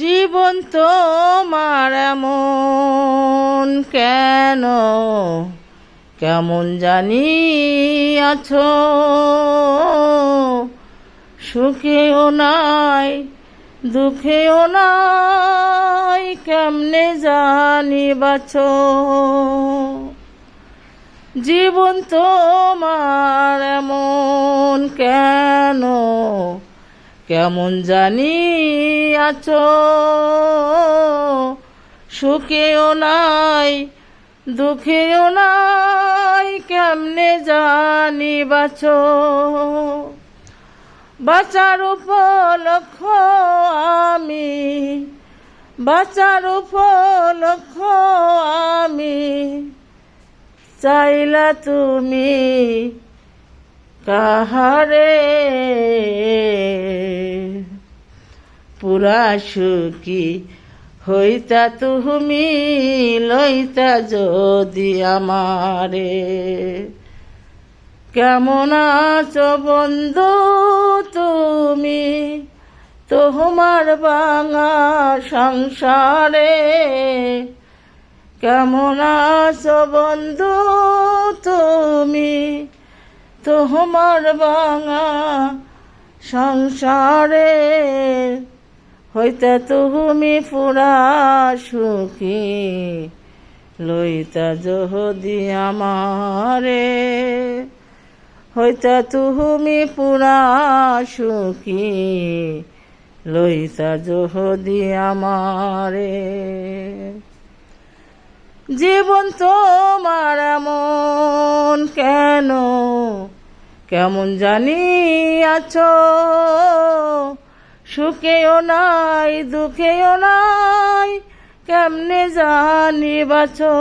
জীবন তোমার এমন কেন, কেমন জানি আছো, সুখেও নাই দুঃখেও নাই, কেমনে জানি বাছো। জীবন তোমার এমন কেন, কেমন জানি আছো, সুখেও নাই দুঃখেও নাই, কেমনে জানি বাছো। বাঁচার উপলক্ষ আমি, বাঁচার উপলক্ষ আমি, চাইলা তুমি কাহারে, পুরা সুখী হইতা তুমি লইতা যদি আমারে। কেমন আছো বন্ধু তুমি তোমার বাঙা সংসারে, কেমন আছো বন্ধু তুমি তোমার বাঙা সংসারে, হইতা তুমি পুরা সুখী লইতা যদি আমারে, হইতা তুমি পুরা সুখী লইতা যদি আমারে। জীবন তোমার এমন কেন, কেমন জানি আছো, সুখেও নাই দুঃখেও নাই, কেমনে জানি বাছো।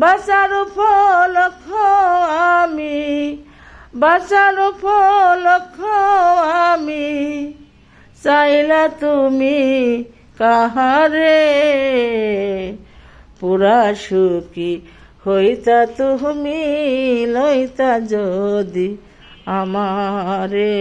বাঁচার উপলক্ষ আমি, বাঁচার উপলক্ষ আমি, চাইলা তুমি কাহারে, পুরা সুখী হইতা তুমি লইতা যদি আমারে।